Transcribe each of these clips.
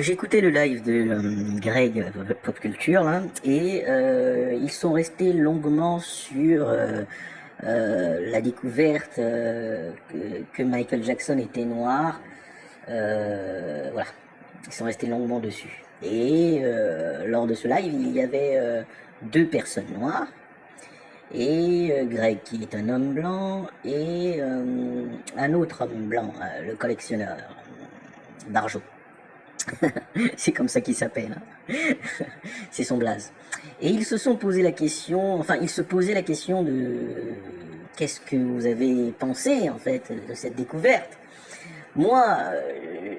J'écoutais le live de Greg Pop Culture là, et ils sont restés longuement sur la découverte que Michael Jackson était noir. Voilà, ils sont restés longuement dessus. Et lors de ce live, il y avait deux personnes noires et Greg qui est un homme blanc et un autre homme blanc, le collectionneur d'argent. C'est comme ça qu'il s'appelle, hein. C'est son blaze. Et ils se sont posé la question, enfin, ils se posaient la question de qu'est-ce que vous avez pensé, en fait, de cette découverte. Moi,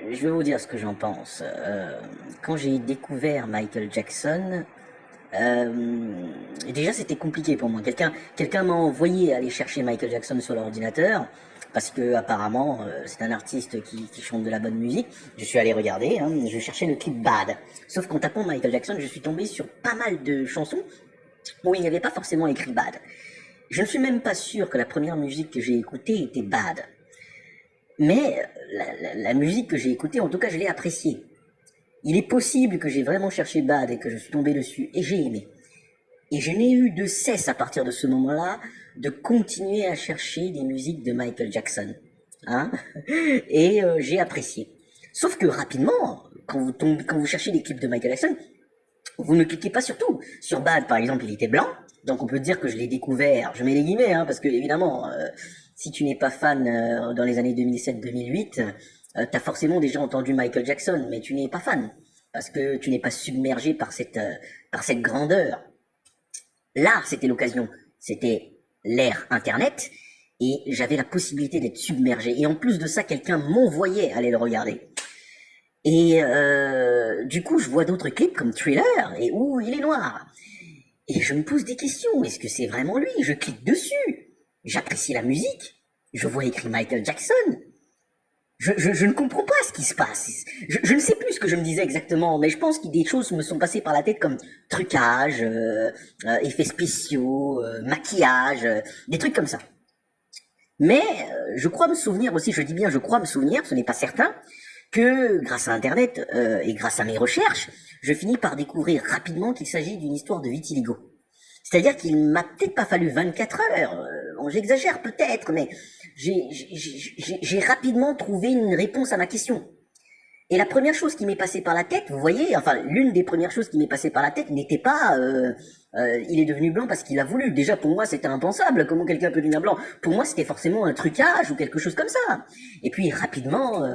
je vais vous dire ce que j'en pense. Quand j'ai découvert Michael Jackson, déjà c'était compliqué pour moi. Quelqu'un m'a envoyé aller chercher Michael Jackson sur l'ordinateur parce que apparemment c'est un artiste qui chante de la bonne musique. Je suis allé regarder, hein, je cherchais le clip Bad. Sauf qu'en tapant Michael Jackson, je suis tombé sur pas mal de chansons où il n'y avait pas forcément écrit Bad. Je ne suis même pas sûr que la première musique que j'ai écoutée était Bad. Mais la musique que j'ai écoutée, en tout cas, je l'ai appréciée. Il est possible que j'ai vraiment cherché Bad et que je suis tombé dessus, et j'ai aimé. Et je n'ai eu de cesse à partir de ce moment-là de continuer à chercher des musiques de Michael Jackson. Hein, et j'ai apprécié. Sauf que rapidement, quand vous cherchez des clips de Michael Jackson, vous ne cliquez pas sur tout. Sur Bad, par exemple, il était blanc, donc on peut dire que je l'ai découvert, je mets les guillemets, hein, parce que évidemment, si tu n'es pas fan dans les années 2007-2008, t'as forcément déjà entendu Michael Jackson, mais tu n'es pas fan, parce que tu n'es pas submergé par cette grandeur. Là, c'était l'occasion, c'était l'ère Internet, et j'avais la possibilité d'être submergé. Et en plus de ça, quelqu'un m'envoyait aller le regarder. Et du coup, je vois d'autres clips comme Thriller, et où il est noir. Et je me pose des questions, est-ce que c'est vraiment lui? Je clique dessus, j'apprécie la musique, je vois écrit Michael Jackson. Je ne comprends pas ce qui se passe. Je ne sais plus ce que je me disais exactement, mais je pense que des choses me sont passées par la tête comme trucage, effets spéciaux, maquillage, des trucs comme ça. Mais je crois me souvenir aussi, je dis bien je crois me souvenir, ce n'est pas certain, que grâce à Internet et grâce à mes recherches, je finis par découvrir rapidement qu'il s'agit d'une histoire de vitiligo. C'est-à-dire qu'il m'a peut-être pas fallu 24 heures, bon, j'exagère peut-être, mais j'ai rapidement trouvé une réponse à ma question. Et la première chose qui m'est passée par la tête, vous voyez, enfin l'une des premières choses qui m'est passée par la tête n'était pas il est devenu blanc parce qu'il a voulu. Déjà pour moi c'était impensable, comment quelqu'un peut devenir blanc? Pour moi c'était forcément un trucage ou quelque chose comme ça. Et puis rapidement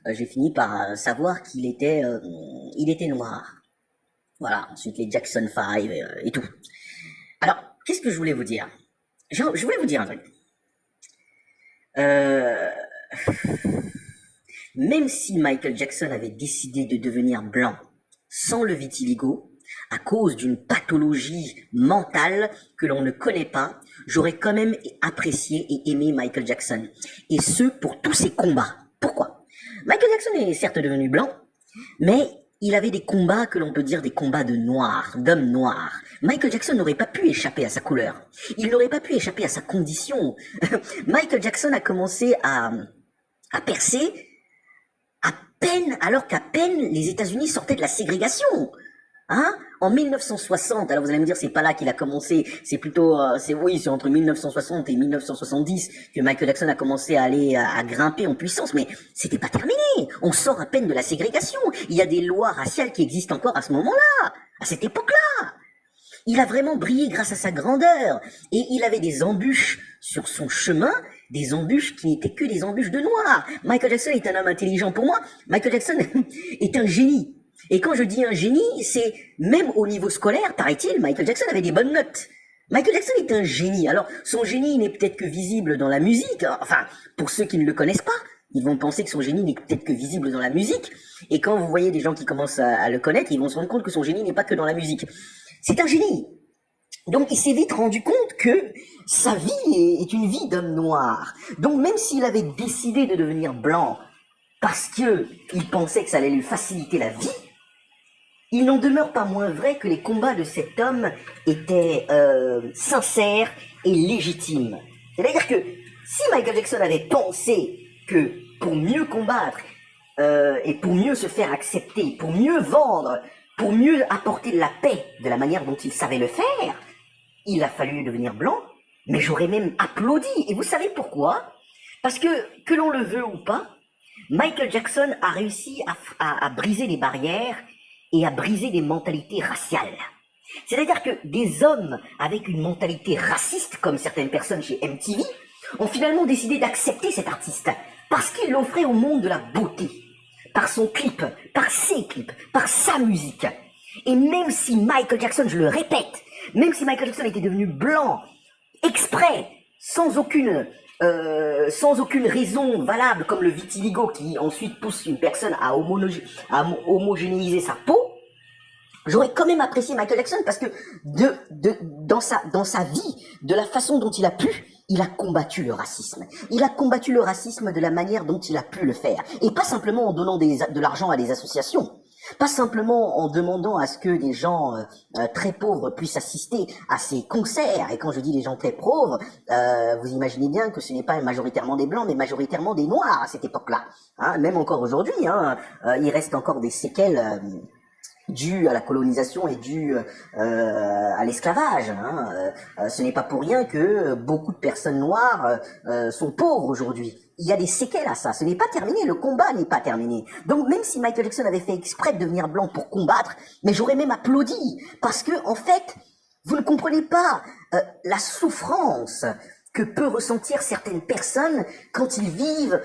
j'ai fini par savoir il était noir. Voilà, ensuite les Jackson 5 et tout. Alors, qu'est-ce que je voulais vous dire? Je voulais vous dire un truc. Euh, Même si Michael Jackson avait décidé de devenir blanc sans le vitiligo, à cause d'une pathologie mentale que l'on ne connaît pas, j'aurais quand même apprécié et aimé Michael Jackson. Et ce, pour tous ses combats. Pourquoi? Michael Jackson est certes devenu blanc, mais il avait des combats que l'on peut dire des combats de noirs, d'hommes noirs. Michael Jackson n'aurait pas pu échapper à sa couleur. Il n'aurait pas pu échapper à sa condition. Michael Jackson a commencé à percer à peine, alors qu'à peine les États-Unis sortaient de la ségrégation. Hein? En 1960, alors vous allez me dire c'est pas là qu'il a commencé, c'est plutôt, c'est entre 1960 et 1970 que Michael Jackson a commencé à aller à grimper en puissance, mais c'était pas terminé. On sort à peine de la ségrégation. Il y a des lois raciales qui existent encore à ce moment-là, à cette époque-là. Il a vraiment brillé grâce à sa grandeur. Et il avait des embûches sur son chemin, des embûches qui n'étaient que des embûches de noirs. Michael Jackson est un homme intelligent pour moi. Michael Jackson est un génie. Et quand je dis un génie, c'est même au niveau scolaire, paraît-il, Michael Jackson avait des bonnes notes. Michael Jackson est un génie. Alors, son génie n'est peut-être que visible dans la musique. Enfin, pour ceux qui ne le connaissent pas, ils vont penser que son génie n'est peut-être que visible dans la musique. Et quand vous voyez des gens qui commencent à le connaître, ils vont se rendre compte que son génie n'est pas que dans la musique. C'est un génie. Donc il s'est vite rendu compte que sa vie est une vie d'homme noir. Donc même s'il avait décidé de devenir blanc parce que il pensait que ça allait lui faciliter la vie, il n'en demeure pas moins vrai que les combats de cet homme étaient sincères et légitimes. C'est-à-dire que si Michael Jackson avait pensé que pour mieux combattre, et pour mieux se faire accepter, pour mieux vendre, pour mieux apporter la paix de la manière dont il savait le faire, il a fallu devenir blanc, mais j'aurais même applaudi. Et vous savez pourquoi? Parce que l'on le veut ou pas, Michael Jackson a réussi à briser les barrières et à briser les mentalités raciales. C'est-à-dire que des hommes avec une mentalité raciste, comme certaines personnes chez MTV, ont finalement décidé d'accepter cet artiste parce qu'il offrait au monde de la beauté, par son clip, par ses clips, par sa musique. Et même si Michael Jackson, je le répète, même si Michael Jackson était devenu blanc, exprès, sans aucune raison valable, comme le vitiligo qui ensuite pousse une personne à homogénéiser sa peau, j'aurais quand même apprécié Michael Jackson parce que dans sa vie, de la façon dont il a pu, il a combattu le racisme. Il a combattu le racisme de la manière dont il a pu le faire. Et pas simplement en donnant de l'argent à des associations. Pas simplement en demandant à ce que des gens très pauvres puissent assister à ses concerts. Et quand je dis les gens très pauvres, vous imaginez bien que ce n'est pas majoritairement des blancs, mais majoritairement des noirs à cette époque-là. Hein, même encore aujourd'hui, il reste encore des séquelles dû à la colonisation et dû à l'esclavage. Ce n'est pas pour rien que beaucoup de personnes noires sont pauvres aujourd'hui. Il y a des séquelles à ça. Ce n'est pas terminé. Le combat n'est pas terminé. Donc même si Michael Jackson avait fait exprès de devenir blanc pour combattre, mais j'aurais même applaudi parce que en fait, vous ne comprenez pas la souffrance que peut ressentir certaines personnes quand ils vivent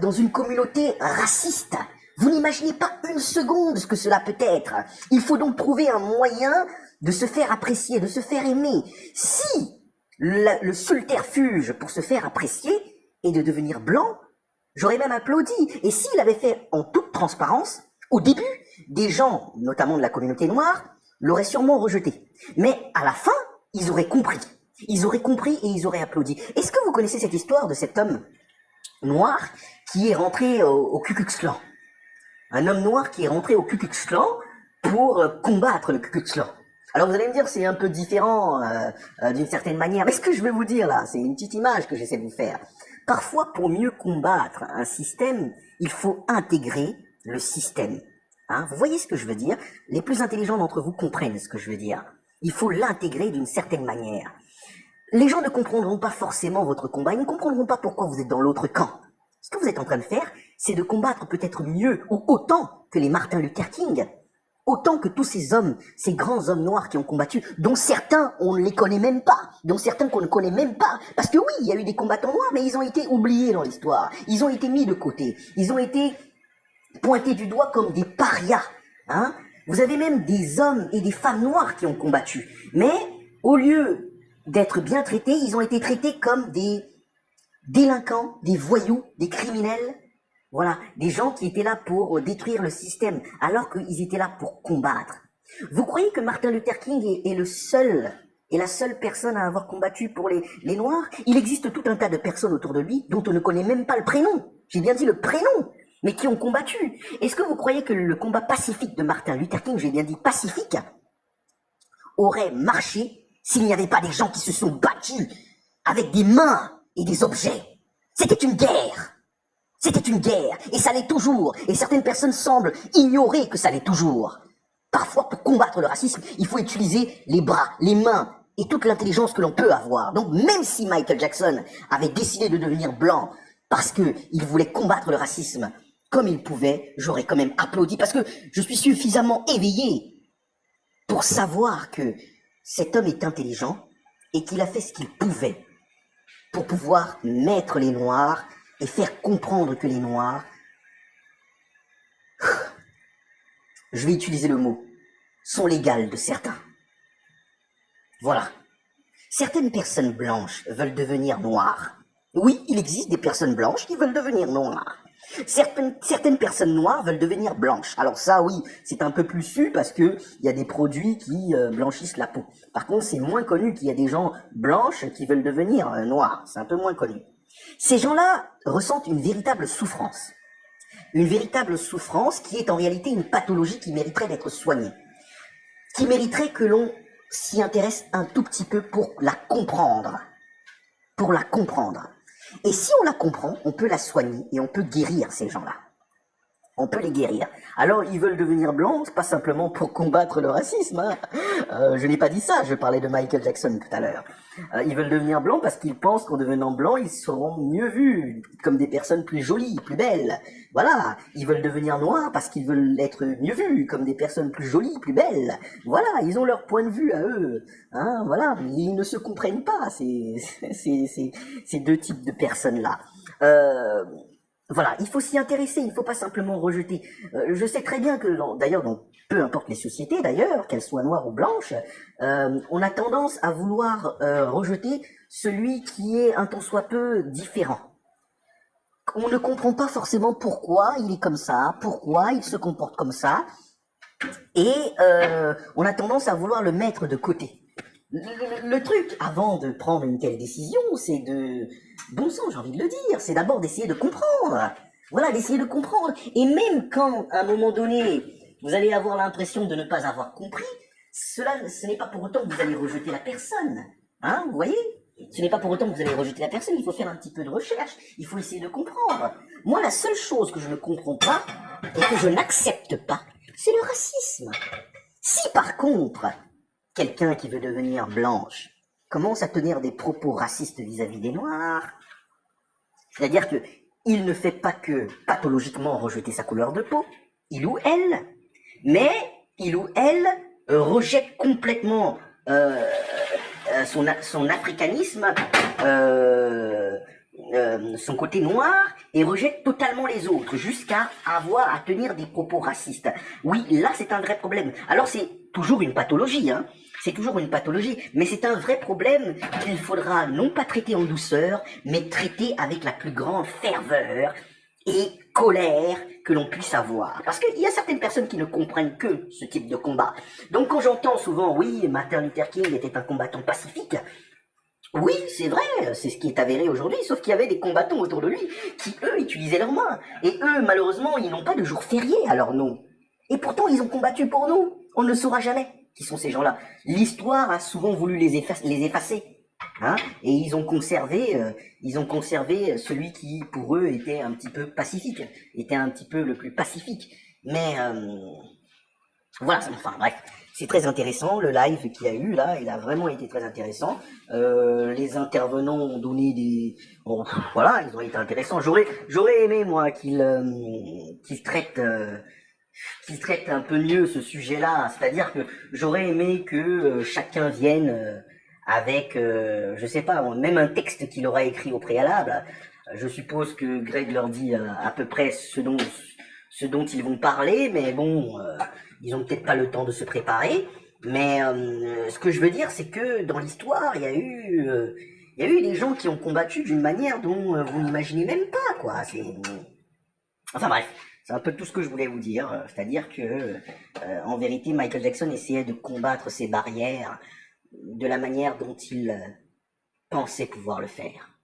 dans une communauté raciste. Vous n'imaginez pas une seconde ce que cela peut être. Il faut donc trouver un moyen de se faire apprécier, de se faire aimer. Si le subterfuge pour se faire apprécier est de devenir blanc, j'aurais même applaudi. Et s'il avait fait en toute transparence, au début, des gens, notamment de la communauté noire, l'auraient sûrement rejeté. Mais à la fin, ils auraient compris. Ils auraient compris et ils auraient applaudi. Est-ce que vous connaissez cette histoire de cet homme noir qui est rentré au Ku Klux Klan? Un homme noir qui est rentré au Ku Klux Klan pour combattre le Ku Klux Klan. Alors vous allez me dire, c'est un peu différent d'une certaine manière. Mais ce que je vais vous dire là, c'est une petite image que j'essaie de vous faire. Parfois, pour mieux combattre un système, il faut intégrer le système. Vous voyez ce que je veux dire? Les plus intelligents d'entre vous comprennent ce que je veux dire. Il faut l'intégrer d'une certaine manière. Les gens ne comprendront pas forcément votre combat, ils ne comprendront pas pourquoi vous êtes dans l'autre camp. Ce que vous êtes en train de faire, c'est de combattre peut-être mieux ou autant que les Martin Luther King, autant que tous ces hommes, ces grands hommes noirs qui ont combattu, dont certains on ne les connaît même pas, dont certains qu'on ne connaît même pas, parce que oui, il y a eu des combattants noirs, mais ils ont été oubliés dans l'histoire, ils ont été mis de côté, ils ont été pointés du doigt comme des parias. Vous avez même des hommes et des femmes noires qui ont combattu, mais au lieu d'être bien traités, ils ont été traités comme des délinquants, des voyous, des criminels. Voilà, des gens qui étaient là pour détruire le système, alors qu'ils étaient là pour combattre. Vous croyez que Martin Luther King est la seule personne à avoir combattu pour les Noirs? Il existe tout un tas de personnes autour de lui dont on ne connaît même pas le prénom. J'ai bien dit le prénom, mais qui ont combattu. Est-ce que vous croyez que le combat pacifique de Martin Luther King, j'ai bien dit pacifique, aurait marché s'il n'y avait pas des gens qui se sont battus avec des mains et des objets? C'était une guerre. C'était une guerre, et ça l'est toujours, et certaines personnes semblent ignorer que ça l'est toujours. Parfois, pour combattre le racisme, il faut utiliser les bras, les mains, et toute l'intelligence que l'on peut avoir. Donc même si Michael Jackson avait décidé de devenir blanc, parce qu'il voulait combattre le racisme comme il pouvait, j'aurais quand même applaudi, parce que je suis suffisamment éveillé pour savoir que cet homme est intelligent, et qu'il a fait ce qu'il pouvait pour pouvoir mettre les Noirs et faire comprendre que les Noirs, je vais utiliser le mot, sont l'égale de certains. Voilà. Certaines personnes blanches veulent devenir noires. Oui, il existe des personnes blanches qui veulent devenir noires. Certaines personnes noires veulent devenir blanches. Alors ça, oui, c'est un peu plus su parce que il y a des produits qui blanchissent la peau. Par contre, c'est moins connu qu'il y a des gens blanches qui veulent devenir noirs. C'est un peu moins connu. Ces gens-là ressentent une véritable souffrance. Une véritable souffrance qui est en réalité une pathologie qui mériterait d'être soignée. Qui mériterait que l'on s'y intéresse un tout petit peu pour la comprendre. Pour la comprendre. Et si on la comprend, on peut la soigner et on peut guérir ces gens-là. on peut les guérir. Alors ils veulent devenir blancs, pas simplement pour combattre le racisme. Hein. Je n'ai pas dit ça, je parlais de Michael Jackson tout à l'heure. Ils veulent devenir blancs parce qu'ils pensent qu'en devenant blancs, ils seront mieux vus, comme des personnes plus jolies, plus belles. Voilà, ils veulent devenir noirs parce qu'ils veulent être mieux vus, comme des personnes plus jolies, plus belles. Voilà, ils ont leur point de vue à eux. Hein, voilà, ils ne se comprennent pas, ces deux types de personnes-là. Voilà, il faut s'y intéresser, il ne faut pas simplement rejeter. Je sais très bien que, d'ailleurs, dans peu importe les sociétés, d'ailleurs, qu'elles soient noires ou blanches, on a tendance à vouloir rejeter celui qui est un tant soit peu différent. On ne comprend pas forcément pourquoi il est comme ça, pourquoi il se comporte comme ça, et on a tendance à vouloir le mettre de côté. Le truc, avant de prendre une telle décision, c'est de... Bon sang, j'ai envie de le dire, c'est d'abord d'essayer de comprendre. Voilà, d'essayer de comprendre. Et même quand, à un moment donné, vous allez avoir l'impression de ne pas avoir compris, ce n'est pas pour autant que vous allez rejeter la personne. Hein, vous voyez? Ce n'est pas pour autant que vous allez rejeter la personne, il faut faire un petit peu de recherche, il faut essayer de comprendre. Moi, la seule chose que je ne comprends pas, et que je n'accepte pas, c'est le racisme. Si par contre, quelqu'un qui veut devenir blanche commence à tenir des propos racistes vis-à-vis des Noirs, c'est-à-dire que il ne fait pas que pathologiquement rejeter sa couleur de peau, il ou elle, mais il ou elle rejette complètement son africanisme, son côté noir, et rejette totalement les autres, jusqu'à avoir à tenir des propos racistes. Oui, là c'est un vrai problème. Alors c'est toujours une pathologie, hein. C'est toujours une pathologie, mais c'est un vrai problème qu'il faudra non pas traiter en douceur, mais traiter avec la plus grande ferveur et colère que l'on puisse avoir. Parce qu'il y a certaines personnes qui ne comprennent que ce type de combat. Donc quand j'entends souvent, oui, Martin Luther King était un combattant pacifique, oui, c'est vrai, c'est ce qui est avéré aujourd'hui, sauf qu'il y avait des combattants autour de lui qui, eux, utilisaient leurs mains. Et eux, malheureusement, ils n'ont pas de jour férié à leur nom. Et pourtant, ils ont combattu pour nous. On ne saura jamais qui sont ces gens-là. L'histoire a souvent voulu les effacer. Hein, et ils ont conservé celui qui, pour eux, était un petit peu pacifique, était un petit peu le plus pacifique. Mais voilà, enfin bref, c'est très intéressant, le live qu'il y a eu là, il a vraiment été très intéressant. Les intervenants ont donné des... Bon, voilà, ils ont été intéressants. J'aurais aimé, moi, qu'ils traitent un peu mieux ce sujet-là. C'est-à-dire que j'aurais aimé que chacun vienne avec, je sais pas, même un texte qu'il aura écrit au préalable. Je suppose que Greg leur dit à peu près ce dont ils vont parler, mais bon, ils ont peut-être pas le temps de se préparer. Mais ce que je veux dire, c'est que dans l'histoire, il y a eu des gens qui ont combattu d'une manière dont vous n'imaginez même pas, quoi. Enfin bref, c'est un peu tout ce que je voulais vous dire. C'est-à-dire que, en vérité, Michael Jackson essayait de combattre ces barrières de la manière dont il pensait pouvoir le faire.